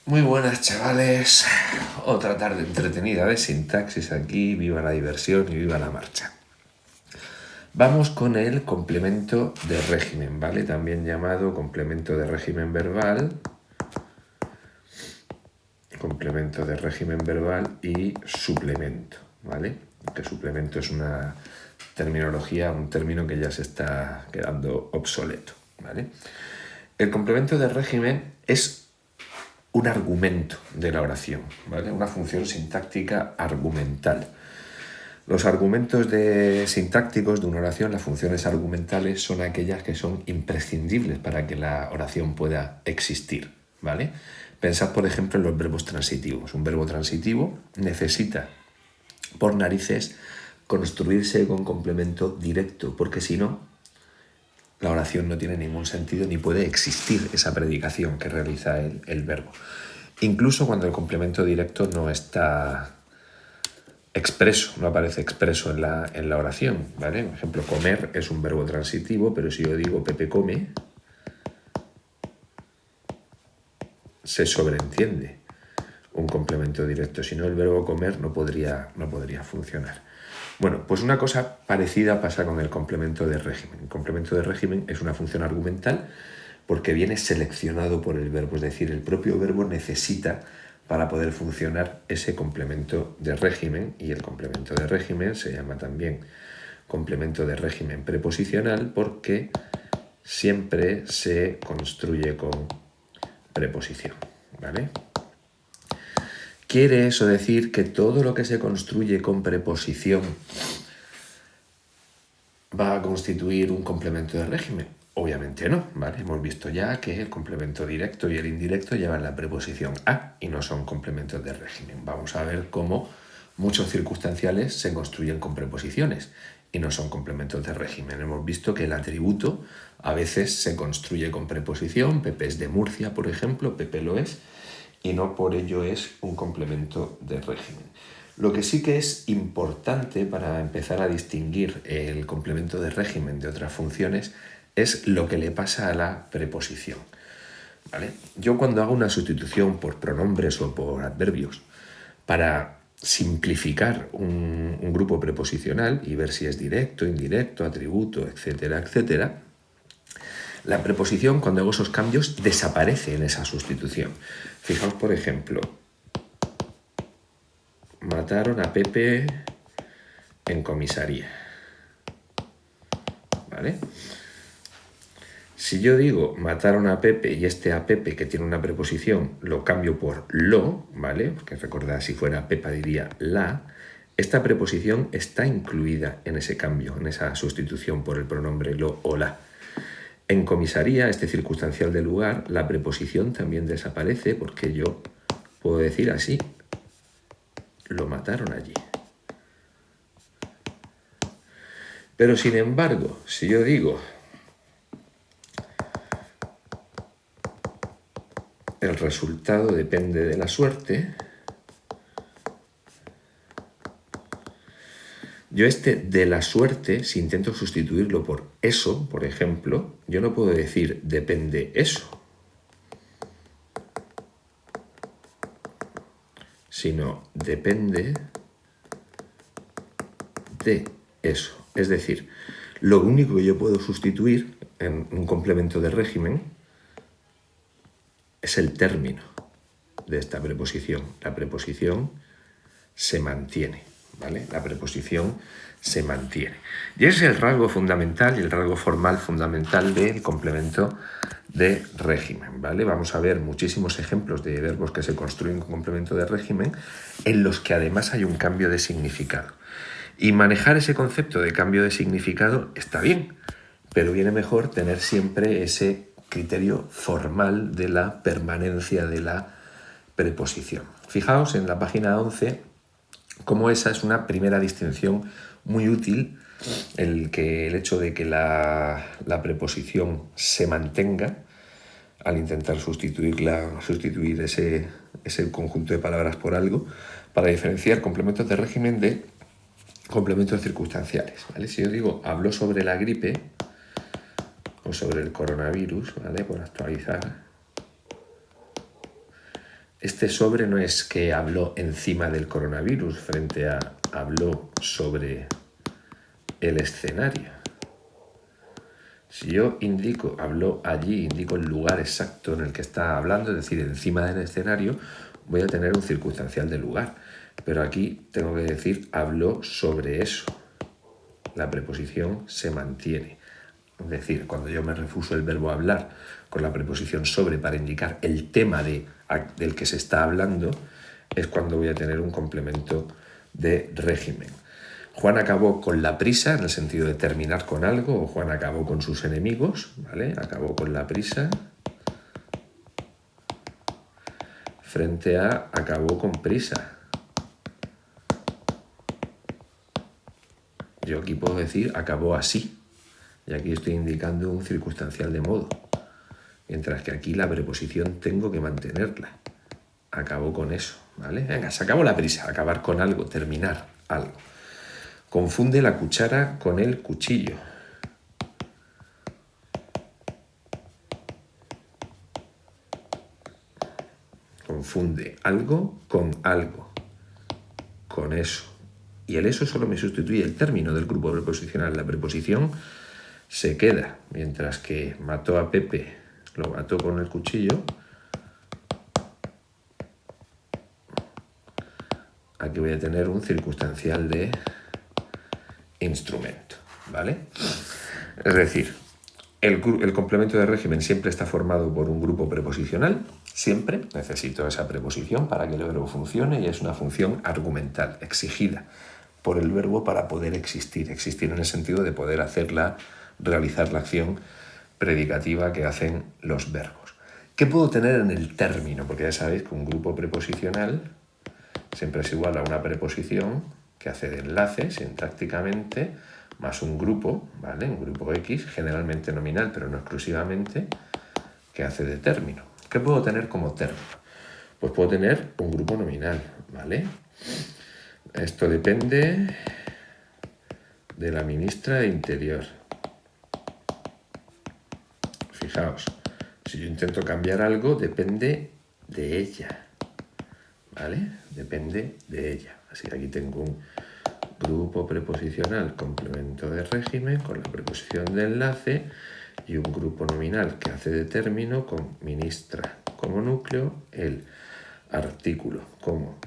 Muy buenas, chavales. Otra tarde entretenida de sintaxis aquí. Viva la diversión y viva la marcha. Vamos con el complemento de régimen, ¿vale? También llamado complemento de régimen verbal. Complemento de régimen verbal y suplemento, ¿vale? Que suplemento es una terminología, un término que ya se está quedando obsoleto, ¿vale? El complemento de régimen es un argumento de la oración, ¿vale? Una función sintáctica argumental. Los argumentos sintácticos de una oración, las funciones argumentales, son aquellas que son imprescindibles para que la oración pueda existir, ¿vale? Pensad, por ejemplo, en los verbos transitivos. Un verbo transitivo necesita, por narices, construirse con complemento directo, porque si no, la oración no tiene ningún sentido ni puede existir esa predicación que realiza el verbo. Incluso cuando el complemento directo no está expreso, no aparece expreso en la oración, ¿vale? Por ejemplo, comer es un verbo transitivo, pero si yo digo Pepe come, se sobreentiende un complemento directo. Si no, el verbo comer no podría funcionar. Bueno, pues una cosa parecida pasa con el complemento de régimen. El complemento de régimen es una función argumental porque viene seleccionado por el verbo, es decir, el propio verbo necesita para poder funcionar ese complemento de régimen, y el complemento de régimen se llama también complemento de régimen preposicional porque siempre se construye con preposición, ¿vale? ¿Quiere eso decir que todo lo que se construye con preposición va a constituir un complemento de régimen? Obviamente no, ¿vale? Hemos visto ya que el complemento directo y el indirecto llevan la preposición a y no son complementos de régimen. Vamos a ver cómo muchos circunstanciales se construyen con preposiciones y no son complementos de régimen. Hemos visto que el atributo a veces se construye con preposición. Pepe es de Murcia, por ejemplo, Pepe lo es, y no por ello es un complemento de régimen. Lo que sí que es importante para empezar a distinguir el complemento de régimen de otras funciones es lo que le pasa a la preposición, ¿vale? Yo cuando hago una sustitución por pronombres o por adverbios para simplificar un grupo preposicional y ver si es directo, indirecto, atributo, etcétera, etcétera, la preposición, cuando hago esos cambios, desaparece en esa sustitución. Fijaos, por ejemplo, mataron a Pepe en comisaría, ¿vale? Si yo digo mataron a Pepe y este a Pepe, que tiene una preposición, lo cambio por lo, ¿vale? Porque recordad, si fuera Pepa diría la. Esta preposición está incluida en ese cambio, en esa sustitución por el pronombre lo o la. En comisaría, este circunstancial de lugar, la preposición también desaparece porque yo puedo decir así, lo mataron allí. Pero sin embargo, si yo digo el resultado depende de la suerte, yo de la suerte, si intento sustituirlo por eso, por ejemplo, yo no puedo decir depende eso, sino depende de eso. Es decir, lo único que yo puedo sustituir en un complemento de régimen es el término de esta preposición. La preposición se mantiene, ¿vale? La preposición se mantiene. Y ese es el rasgo fundamental y el rasgo formal fundamental del complemento de régimen, ¿vale? Vamos a ver muchísimos ejemplos de verbos que se construyen con complemento de régimen en los que además hay un cambio de significado. Y manejar ese concepto de cambio de significado está bien, pero viene mejor tener siempre ese criterio formal de la permanencia de la preposición. Fijaos en la página 11 cómo esa es una primera distinción muy útil, el hecho de que la preposición se mantenga al intentar sustituir ese conjunto de palabras por algo, para diferenciar complementos de régimen de complementos circunstanciales, ¿vale? Si yo digo habló sobre la gripe o sobre el coronavirus, ¿vale? Por actualizar, Este sobre no es que habló encima del coronavirus frente a habló sobre el escenario. Si yo indico, habló allí, indico el lugar exacto en el que está hablando, es decir, encima del escenario, voy a tener un circunstancial de lugar. Pero aquí tengo que decir, habló sobre eso. La preposición se mantiene. Es decir, cuando yo me refuso el verbo hablar con la preposición sobre para indicar el tema del que se está hablando, es cuando voy a tener un complemento de régimen. Juan acabó con la prisa, en el sentido de terminar con algo, o Juan acabó con sus enemigos, ¿vale? Acabó con la prisa, frente a acabó con prisa. Yo aquí puedo decir acabó así, y aquí estoy indicando un circunstancial de modo, mientras que aquí la preposición tengo que mantenerla. Acabó con eso, ¿vale? Venga, se acabó la prisa, acabar con algo, terminar algo. Confunde la cuchara con el cuchillo. Confunde algo con algo, con eso. Y el eso solo me sustituye el término del grupo preposicional. La preposición se queda, mientras que mató a Pepe, lo mató con el cuchillo. Aquí voy a tener un circunstancial de instrumento, ¿vale? Es decir, el complemento de régimen siempre está formado por un grupo preposicional, siempre necesito esa preposición para que el verbo funcione y es una función argumental, exigida por el verbo para poder existir en el sentido de poder realizar la acción predicativa que hacen los verbos. ¿Qué puedo tener en el término? Porque ya sabéis que un grupo preposicional siempre es igual a una preposición que hace de enlace sintácticamente más un grupo, ¿vale? Un grupo X, generalmente nominal, pero no exclusivamente, que hace de término. ¿Qué puedo tener como término? Pues puedo tener un grupo nominal, ¿vale? Esto depende de la ministra de Interior. Fijaos, si yo intento cambiar algo, depende de ella, ¿vale? Depende de ella. Así que aquí tengo un grupo preposicional complemento de régimen con la preposición de enlace y un grupo nominal que hace de término con ministra como núcleo, el artículo como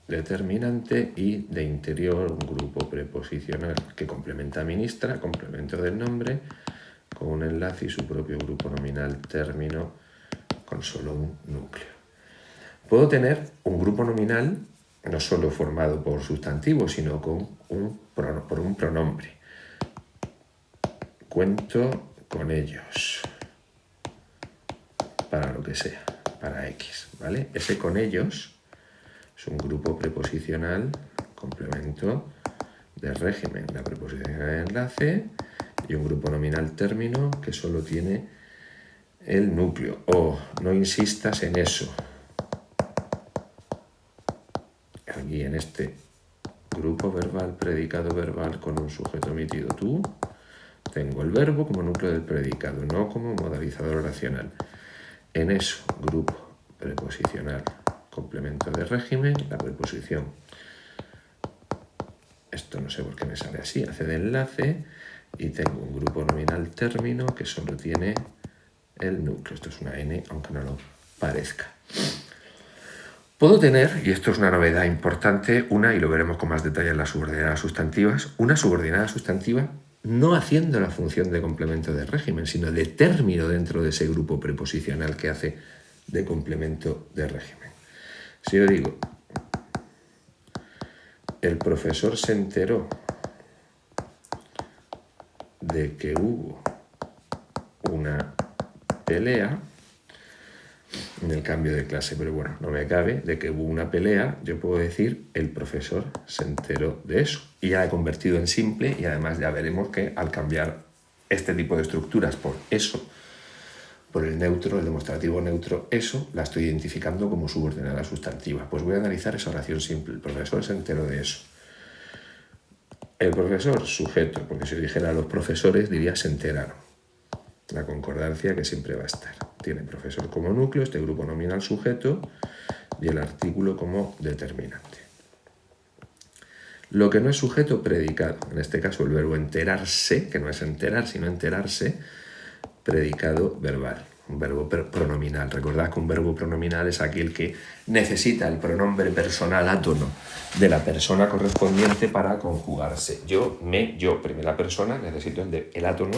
determinante y de interior un grupo preposicional que complementa a ministra, complemento del nombre, con un enlace y su propio grupo nominal término con solo un núcleo. Puedo tener un grupo nominal no solo formado por sustantivos, sino por un pronombre. Cuento con ellos, para lo que sea, para X, ¿vale? Ese con ellos es un grupo preposicional, complemento de régimen, la preposición de enlace y un grupo nominal término que solo tiene el núcleo. O no insistas en eso. Aquí en este grupo verbal, predicado verbal con un sujeto omitido tú, tengo el verbo como núcleo del predicado, no como modalizador oracional. En eso, grupo preposicional, complemento de régimen, la preposición. Esto no sé por qué me sale así, hace de enlace y tengo un grupo nominal término que solo tiene el núcleo. Esto es una N, aunque no lo parezca. Puedo tener, y esto es una novedad importante, y lo veremos con más detalle en las subordinadas sustantivas, una subordinada sustantiva no haciendo la función de complemento de régimen, sino de término dentro de ese grupo preposicional que hace de complemento de régimen. Si yo digo, el profesor se enteró de que hubo una pelea en el cambio de clase, pero bueno, no me cabe, de que hubo una pelea, yo puedo decir, el profesor se enteró de eso. Y ya he convertido en simple y además ya veremos que al cambiar este tipo de estructuras por eso, por el neutro, el demostrativo neutro, eso, la estoy identificando como subordinada sustantiva. Pues voy a analizar esa oración simple. El profesor se enteró de eso. El profesor, sujeto, porque si dijera los profesores diría se enteraron. La concordancia que siempre va a estar. Tiene profesor como núcleo, este grupo nominal sujeto y el artículo como determinante. Lo que no es sujeto, predicado. En este caso el verbo enterarse, que no es enterar, sino enterarse, predicado verbal. Un verbo pronominal. Recordad que un verbo pronominal es aquel que necesita el pronombre personal átono de la persona correspondiente para conjugarse. Yo, primera persona, necesito el átono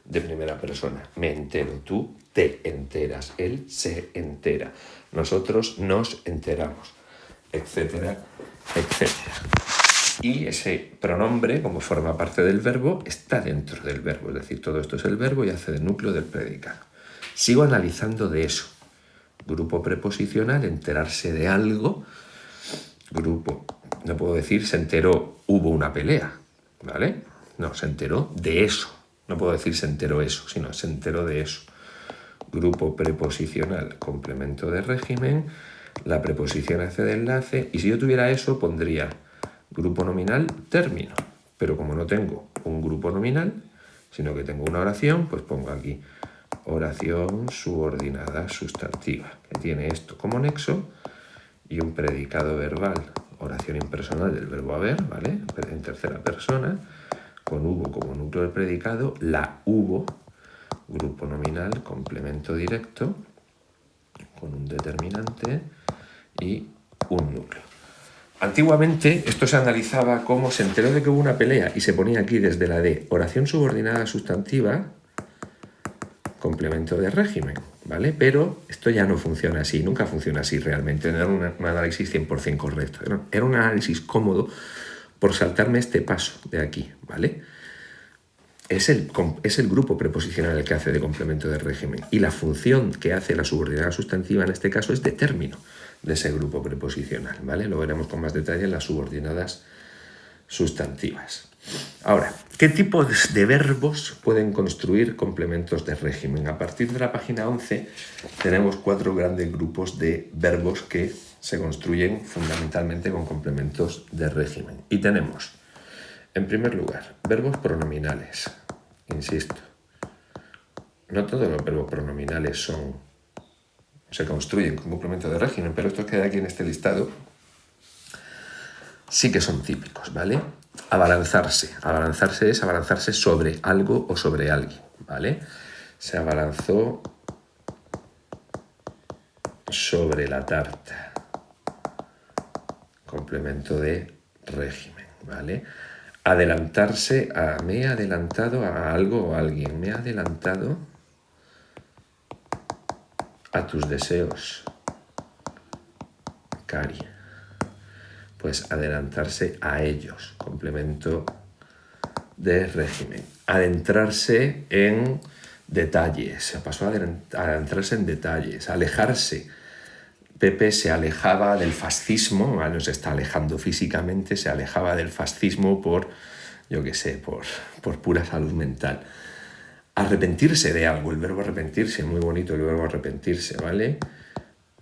de primera persona. Me entero, tú te enteras, él se entera, nosotros nos enteramos, etcétera, etcétera. Y ese pronombre, como forma parte del verbo, está dentro del verbo. Es decir, todo esto es el verbo y hace de núcleo del predicado. Sigo analizando de eso. Grupo preposicional, enterarse de algo. Grupo, no puedo decir se enteró, hubo una pelea, ¿vale? No, se enteró de eso. No puedo decir se enteró eso, sino se enteró de eso. Grupo preposicional, complemento de régimen. La preposición hace de enlace. Y si yo tuviera eso, pondría grupo nominal, término. Pero como no tengo un grupo nominal, sino que tengo una oración, pues pongo aquí oración subordinada sustantiva, que tiene esto como nexo y un predicado verbal, oración impersonal del verbo haber, ¿vale? En tercera persona, con hubo como núcleo del predicado, la hubo, grupo nominal, complemento directo, con un determinante y un núcleo. Antiguamente esto se analizaba como se enteró de que hubo una pelea y se ponía aquí desde la de oración subordinada sustantiva, complemento de régimen, ¿vale? Pero esto ya no funciona así, nunca funciona así realmente, no era un análisis 100% correcto, era un análisis cómodo por saltarme este paso de aquí, ¿vale? Es el grupo preposicional el que hace de complemento de régimen y la función que hace la subordinada sustantiva en este caso es de término de ese grupo preposicional, ¿vale? Lo veremos con más detalle en las subordinadas sustantivas. Ahora, ¿qué tipos de verbos pueden construir complementos de régimen? A partir de la página 11 tenemos 4 grandes grupos de verbos que se construyen fundamentalmente con complementos de régimen. Y tenemos, en primer lugar, verbos pronominales. Insisto, no todos los verbos pronominales se construyen con complemento de régimen, pero estos que hay aquí en este listado sí que son típicos, ¿vale? Abalanzarse. Abalanzarse es abalanzarse sobre algo o sobre alguien, ¿vale? Se abalanzó sobre la tarta. Complemento de régimen, ¿vale? Adelantarse a... Me he adelantado a algo o a alguien. Me he adelantado a tus deseos, Cari. Pues adelantarse a ellos, complemento de régimen. Adentrarse en detalles, se pasó a adentrarse en detalles, alejarse. Pepe se alejaba del fascismo, no se está alejando físicamente, se alejaba del fascismo por, yo qué sé, por pura salud mental. Arrepentirse de algo, el verbo arrepentirse, muy bonito el verbo arrepentirse, ¿vale?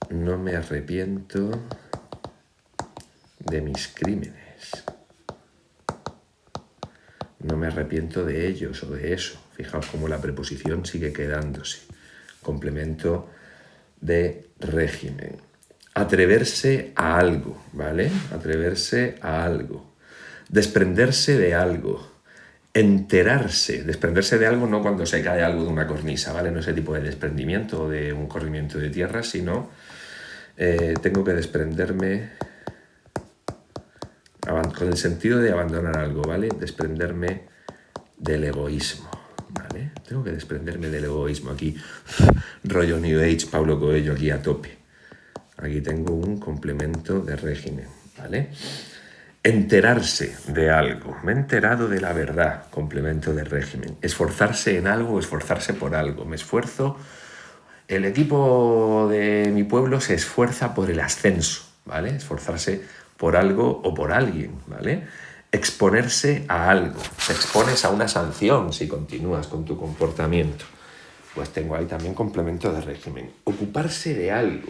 No me arrepiento de mis crímenes. No me arrepiento de ellos o de eso. Fijaos cómo la preposición sigue quedándose. Complemento de régimen. Atreverse a algo, ¿vale? Atreverse a algo. Desprenderse de algo. Enterarse. Desprenderse de algo no cuando se cae algo de una cornisa, ¿vale? No ese tipo de desprendimiento o de un corrimiento de tierra, sino tengo que desprenderme con el sentido de abandonar algo, ¿vale? Desprenderme del egoísmo, ¿vale? Tengo que desprenderme del egoísmo. Aquí, rollo New Age, Paulo Coelho, aquí a tope. Aquí tengo un complemento de régimen, ¿vale? Enterarse de algo. Me he enterado de la verdad, complemento de régimen. Esforzarse en algo o esforzarse por algo. Me esfuerzo. El equipo de mi pueblo se esfuerza por el ascenso, ¿vale? Esforzarse por algo o por alguien, ¿vale? Exponerse a algo. Te expones a una sanción si continúas con tu comportamiento. Pues tengo ahí también complemento de régimen. Ocuparse de algo.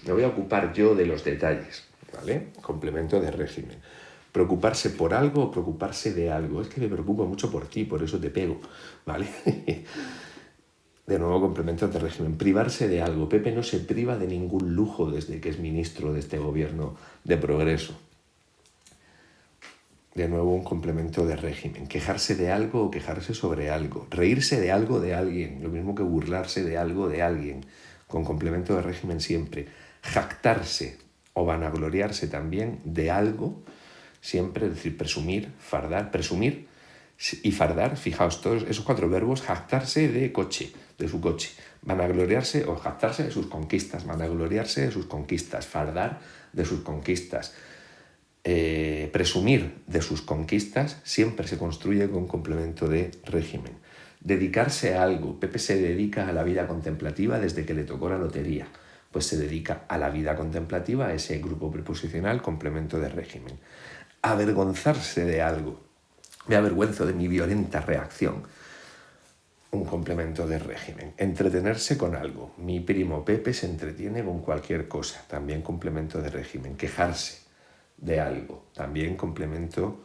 Me voy a ocupar yo de los detalles, ¿vale? Complemento de régimen. Preocuparse por algo o preocuparse de algo. Es que me preocupo mucho por ti, por eso te pego, ¿vale? De nuevo, complementos de régimen. Privarse de algo. Pepe no se priva de ningún lujo desde que es ministro de este gobierno de progreso. De nuevo, un complemento de régimen. Quejarse de algo o quejarse sobre algo. Reírse de algo de alguien. Lo mismo que burlarse de algo de alguien. Con complemento de régimen siempre. Jactarse o vanagloriarse también de algo. Siempre, es decir, presumir, fardar. Presumir y fardar, fijaos, todos esos 4 verbos, jactarse de su coche, vanagloriarse o jactarse de sus conquistas, vanagloriarse de sus conquistas, fardar de sus conquistas, presumir de sus conquistas, siempre se construye con complemento de régimen. Dedicarse a algo. Pepe se dedica a la vida contemplativa desde que le tocó la lotería, pues se dedica a la vida contemplativa, a ese grupo preposicional, complemento de régimen. Avergonzarse de algo. Me avergüenzo de mi violenta reacción. Un complemento de régimen. Entretenerse con algo. Mi primo Pepe se entretiene con cualquier cosa. También complemento de régimen. Quejarse de algo. También complemento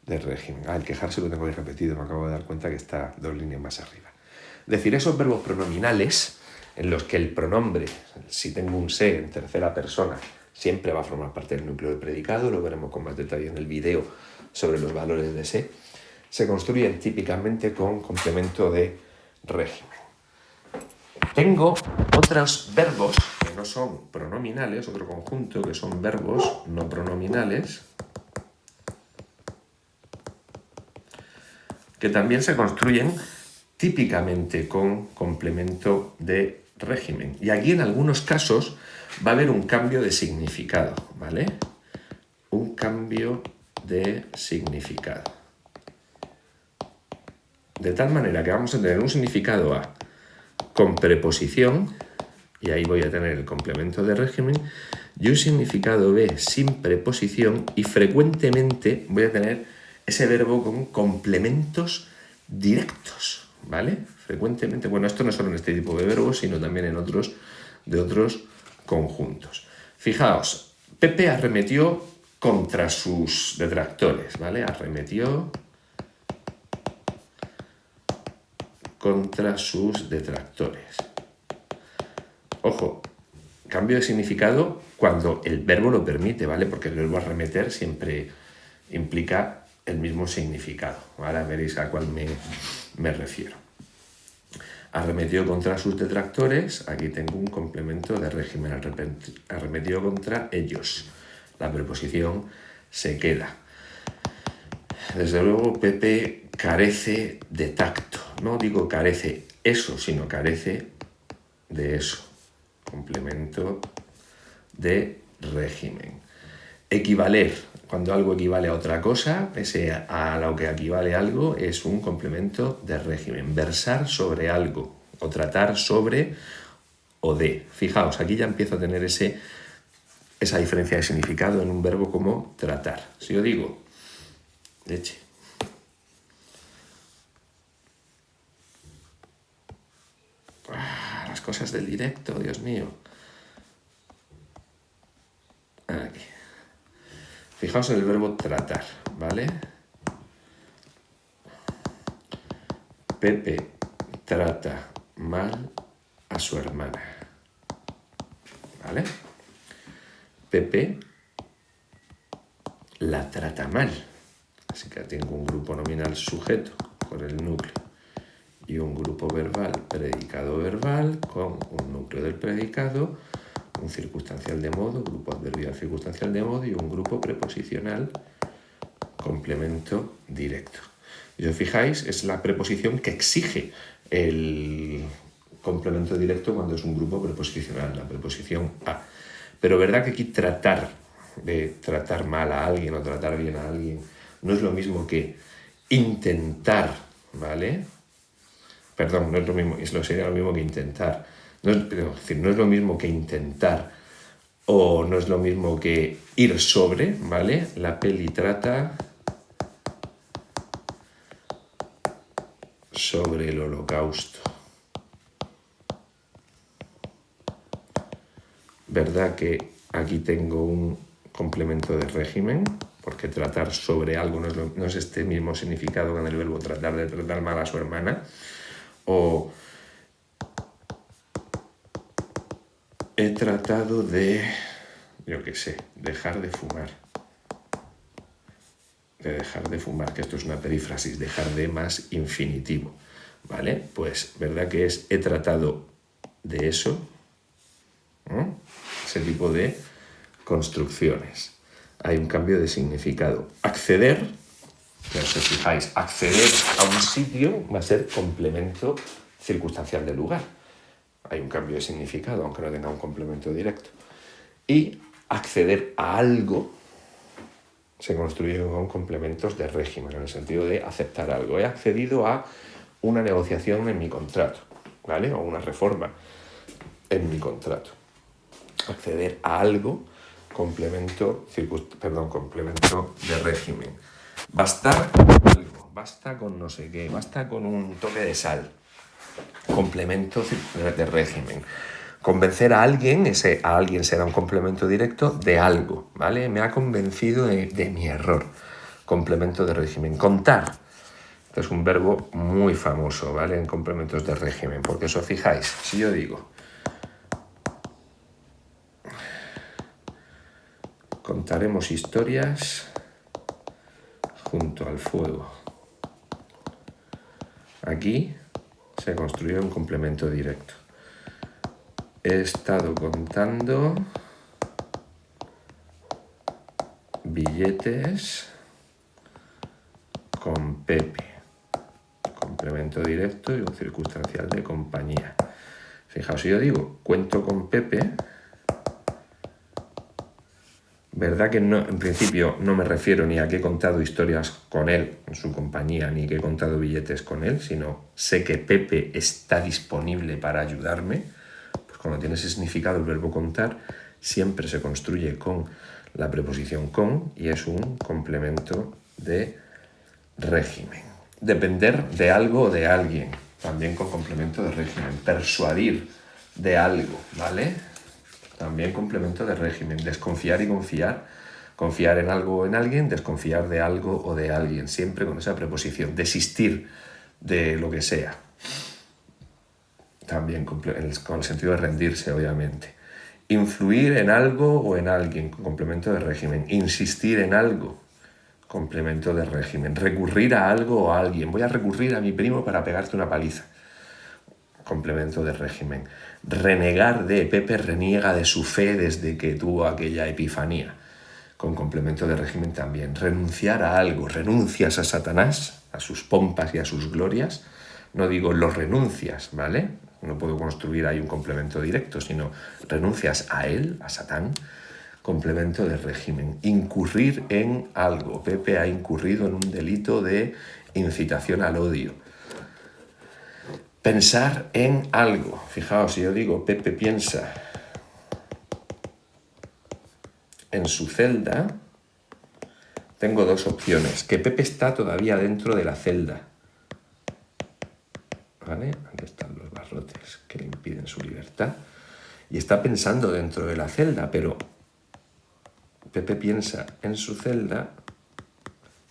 de régimen. El quejarse lo tengo repetido. Me acabo de dar cuenta que está 2 líneas más arriba. Decir esos verbos pronominales en los que el pronombre, si tengo un se en tercera persona, siempre va a formar parte del núcleo del predicado. Lo veremos con más detalle en el video sobre los valores de se construyen típicamente con complemento de régimen. Tengo otros verbos que no son pronominales, otro conjunto que son verbos no pronominales, que también se construyen típicamente con complemento de régimen. Y aquí en algunos casos va a haber un cambio de significado, ¿vale? Un cambio de significado. De tal manera que vamos a tener un significado A con preposición, y ahí voy a tener el complemento de régimen, y un significado B sin preposición, y frecuentemente voy a tener ese verbo con complementos directos, ¿vale? Frecuentemente, bueno, esto no solo en este tipo de verbos, sino también en otros conjuntos. Fijaos, Pepe arremetió contra sus detractores, ¿vale? Arremetió contra sus detractores. Ojo, cambio de significado cuando el verbo lo permite, ¿vale? Porque el verbo arremeter siempre implica el mismo significado. Ahora veréis a cuál me refiero. Arremetió contra sus detractores, aquí tengo un complemento de régimen. Arremetió contra ellos. La preposición se queda. Desde luego, Pepe carece de tacto. No digo carece eso, sino carece de eso. Complemento de régimen. Equivaler. Cuando algo equivale a otra cosa, ese a lo que equivale algo, es un complemento de régimen. Versar sobre algo o tratar sobre o de. Fijaos, aquí ya empiezo a tener esa diferencia de significado en un verbo como tratar. Si yo digo leche, las cosas del directo, Dios mío. Aquí. Fijaos en el verbo tratar, ¿vale? Pepe trata mal a su hermana, ¿vale? Pepe la trata mal. Así que tengo un grupo nominal sujeto con el núcleo y un grupo verbal predicado verbal con un núcleo del predicado, un circunstancial de modo, grupo adverbial circunstancial de modo y un grupo preposicional complemento directo. Y si os fijáis, es la preposición que exige el complemento directo cuando es un grupo preposicional, la preposición a. Pero verdad que aquí tratar mal a alguien o tratar bien a alguien no es lo mismo que intentar, ¿vale? Perdón, no es lo mismo, sería lo mismo que intentar. No es lo mismo que intentar o no es lo mismo que ir sobre, ¿vale? La peli trata sobre el Holocausto. ¿Verdad que aquí tengo un complemento de régimen? Porque tratar sobre algo no es este mismo significado que en el verbo tratar de tratar mal a su hermana. O he tratado de, yo qué sé, dejar de fumar. De dejar de fumar, que esto es una perífrasis, dejar de más infinitivo, ¿vale? Pues, ¿verdad que es he tratado de eso? ¿No? Ese tipo de construcciones. Hay un cambio de significado. Acceder, ya os fijáis, acceder a un sitio va a ser complemento circunstancial del lugar. Hay un cambio de significado, aunque no tenga un complemento directo. Y acceder a algo se construye con complementos de régimen, en el sentido de aceptar algo. He accedido a una negociación en mi contrato, ¿vale? O una reforma en mi contrato. Acceder a algo, complemento de régimen. Bastar con algo, basta con no sé qué, basta con un toque de sal. Complemento de régimen. Convencer a alguien, ese a alguien será un complemento directo de algo, ¿vale? Me ha convencido de mi error. Complemento de régimen. Contar. Este es un verbo muy famoso, ¿vale? En complementos de régimen, porque os fijáis, si yo digo contaremos historias junto al fuego. Aquí se construye un complemento directo. He estado contando billetes con Pepe. Complemento directo y un circunstancial de compañía. Fijaos, si yo digo cuento con Pepe, verdad que no, en principio no me refiero ni a que he contado historias con él en su compañía, ni que he contado billetes con él, sino sé que Pepe está disponible para ayudarme. Pues cuando tiene ese significado el verbo contar siempre se construye con la preposición con y es un complemento de régimen. Depender de algo o de alguien, también con complemento de régimen. Persuadir de algo, ¿vale? También complemento de régimen. Desconfiar y confiar. Confiar en algo o en alguien, desconfiar de algo o de alguien. Siempre con esa preposición. Desistir de lo que sea. También con el sentido de rendirse, obviamente. Influir en algo o en alguien, con complemento de régimen. Insistir en algo, complemento de régimen. Recurrir a algo o a alguien. Voy a recurrir a mi primo para pegarte una paliza. Complemento de régimen. Renegar de, Pepe reniega de su fe desde que tuvo aquella epifanía. Con complemento de régimen también. Renunciar a algo. Renuncias a Satanás, a sus pompas y a sus glorias. No digo lo renuncias, ¿vale? No puedo construir ahí un complemento directo, sino renuncias a él, a Satán. Complemento de régimen. Incurrir en algo. Pepe ha incurrido en un delito de incitación al odio. Pensar en algo. Fijaos, si yo digo Pepe piensa en su celda, tengo dos opciones. Que Pepe está todavía dentro de la celda. ¿Vale? Aquí están los barrotes que le impiden su libertad. Y está pensando dentro de la celda, pero Pepe piensa en su celda,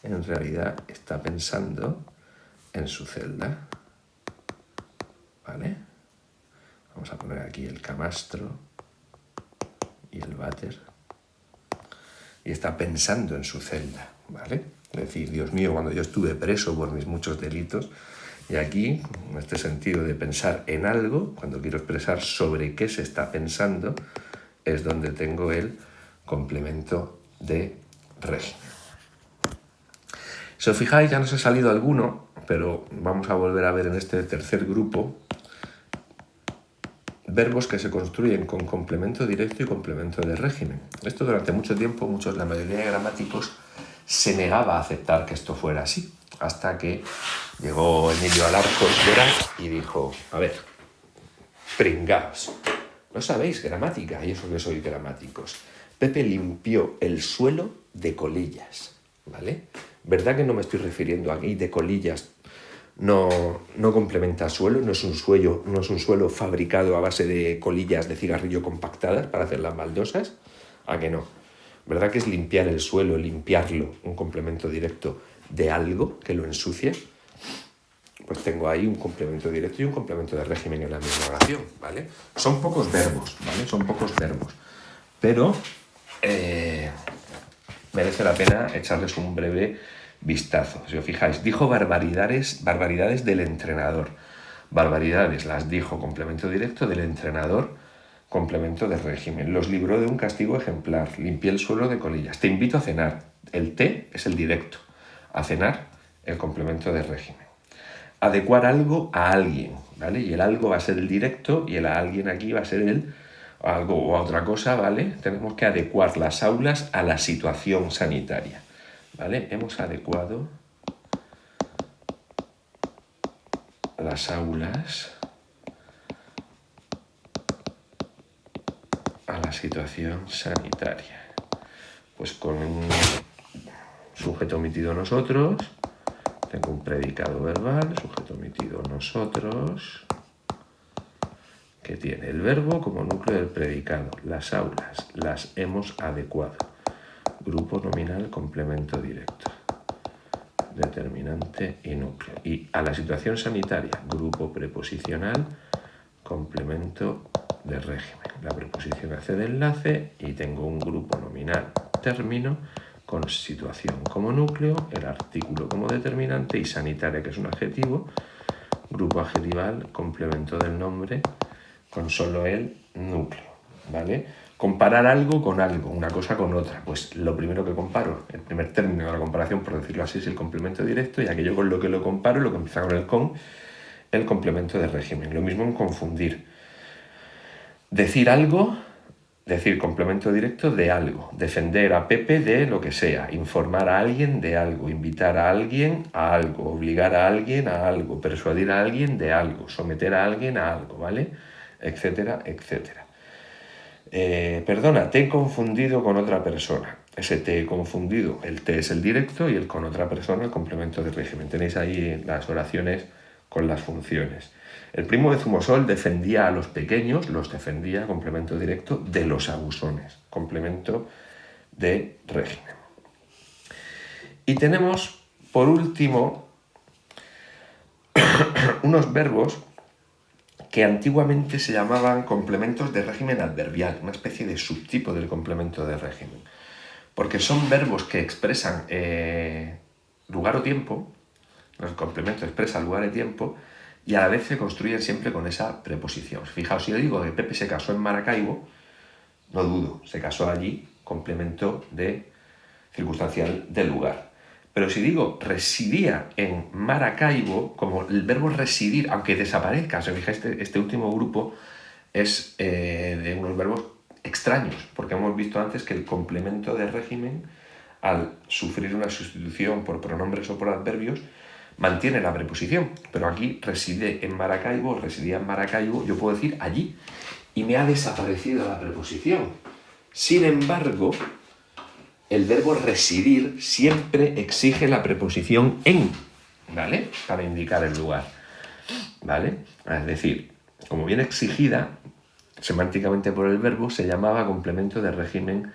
en realidad está pensando en su celda. ¿Vale? Vamos a poner aquí el camastro y el váter. Y está pensando en su celda, ¿vale? Es decir, Dios mío, cuando yo estuve preso por mis muchos delitos, y aquí, en este sentido de pensar en algo, cuando quiero expresar sobre qué se está pensando, es donde tengo el complemento de régimen. Si os fijáis, ya nos ha salido alguno, pero vamos a volver a ver en este tercer grupo verbos que se construyen con complemento directo y complemento de régimen. Esto durante mucho tiempo, la mayoría de gramáticos se negaba a aceptar que esto fuera así, hasta que llegó Emilio Alarcos y dijo, a ver, pringaos, ¿no sabéis gramática? Y eso que sois gramáticos. Pepe limpió el suelo de colillas, ¿vale? ¿Verdad que no me estoy refiriendo aquí de colillas? No complementa suelo, no es un suelo fabricado a base de colillas de cigarrillo compactadas para hacer las baldosas. ¿A que no? ¿Verdad que es limpiar el suelo, limpiarlo, un complemento directo de algo que lo ensucia? pues tengo ahí un complemento directo y un complemento de régimen en la misma oración, ¿vale? Son pocos verbos, ¿vale? Son pocos verbos, pero merece la pena echarles un breve vistazo. Si os fijáis, dijo barbaridades del entrenador. Barbaridades las dijo complemento directo, del entrenador complemento de régimen. Los libró de un castigo ejemplar. Limpié el suelo de colillas. Te invito a cenar. El té es el directo. A cenar, el complemento de régimen. Adecuar algo a alguien, ¿vale? Y el algo va a ser el directo y el a alguien aquí va a ser el algo o a otra cosa, ¿vale? Tenemos que adecuar las aulas a la situación sanitaria, ¿vale? Hemos adecuado las aulas a la situación sanitaria. Pues con un sujeto omitido nosotros, tengo un predicado verbal, sujeto omitido nosotros, que tiene el verbo como núcleo del predicado. Las aulas las hemos adecuado. Grupo nominal, complemento directo. Determinante y núcleo. Y a la situación sanitaria, grupo preposicional, complemento de régimen. La preposición hace de enlace y tengo un grupo nominal término con situación como núcleo, el artículo como determinante y sanitaria, que es un adjetivo, grupo adjetival, complemento del nombre con solo el núcleo, ¿vale? Comparar algo con algo, una cosa con otra. Pues lo primero que comparo, el primer término de la comparación, por decirlo así, es el complemento directo, y aquello con lo que lo comparo, lo que empieza con el complemento de régimen. Lo mismo en confundir. Decir algo, decir complemento directo de algo. Defender a Pepe de lo que sea. Informar a alguien de algo. Invitar a alguien a algo. Obligar a alguien a algo. Persuadir a alguien de algo. Someter a alguien a algo, ¿vale? Etcétera, etcétera. Perdona, te he confundido con otra persona. Ese te he confundido, el te es el directo y el con otra persona el complemento de régimen. Tenéis ahí las oraciones con las funciones. El primo de Zumosol defendía a los pequeños, los defendía, complemento directo, de los abusones, complemento de régimen. Y tenemos, por último, unos verbos que antiguamente se llamaban complementos de régimen adverbial, una especie de subtipo del complemento de régimen, porque son verbos que expresan lugar o tiempo, el complemento expresa lugar y tiempo, y a la vez se construyen siempre con esa preposición. Fijaos, si yo digo que Pepe se casó en Maracaibo, no dudo, se casó allí, complemento de circunstancial del lugar. Pero si digo residía en Maracaibo, como el verbo residir, aunque desaparezca, si os fijáis, este último grupo es de unos verbos extraños, porque hemos visto antes que el complemento de régimen, al sufrir una sustitución por pronombres o por adverbios, mantiene la preposición. Pero aquí reside en Maracaibo, residía en Maracaibo, yo puedo decir allí, y me ha desaparecido la preposición. Sin embargo, el verbo residir siempre exige la preposición en, ¿vale? Para indicar el lugar, ¿vale? Es decir, como viene exigida semánticamente por el verbo, se llamaba complemento de régimen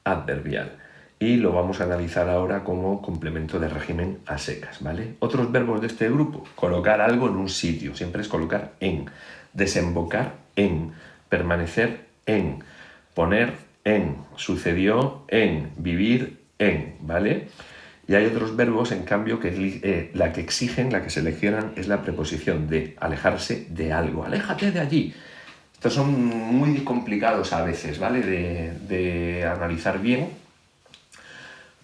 adverbial. Y lo vamos a analizar ahora como complemento de régimen a secas, ¿vale? Otros verbos de este grupo: colocar algo en un sitio, siempre es colocar en, desembocar en, permanecer en, poner en, sucedió en, vivir en, ¿vale? Y hay otros verbos, en cambio, que la que exigen, la que seleccionan, es la preposición de, alejarse de algo. Aléjate de allí. Estos son muy complicados a veces, ¿vale? De analizar bien,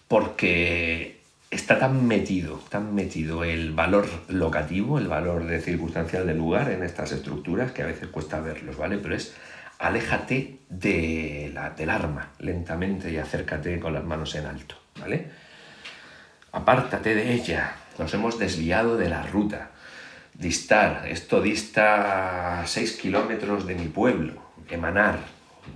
porque está tan metido el valor locativo, el valor de circunstancial del lugar en estas estructuras, que a veces cuesta verlos, ¿vale? Pero es aléjate del arma lentamente y acércate con las manos en alto, ¿vale? Apártate de ella, nos hemos desviado de la ruta. Distar, esto dista 6 kilómetros de mi pueblo. Emanar,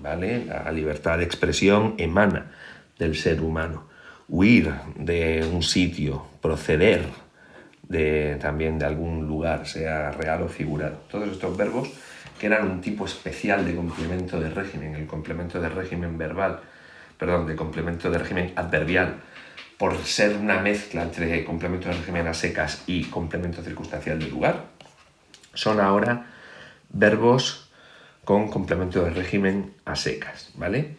¿vale? La libertad de expresión emana del ser humano. Huir de un sitio, proceder también de algún lugar, sea real o figurado. Todos estos verbos que eran un tipo especial de complemento de régimen, el complemento de régimen verbal, de complemento de régimen adverbial, por ser una mezcla entre complemento de régimen a secas y complemento circunstancial del lugar, son ahora verbos con complemento de régimen a secas, ¿vale?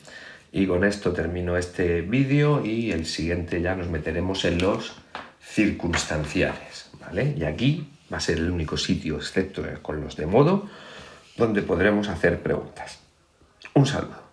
Y con esto termino este vídeo y el siguiente ya nos meteremos en los circunstanciales, ¿vale? Y aquí va a ser el único sitio, excepto con los de modo, donde podremos hacer preguntas. Un saludo.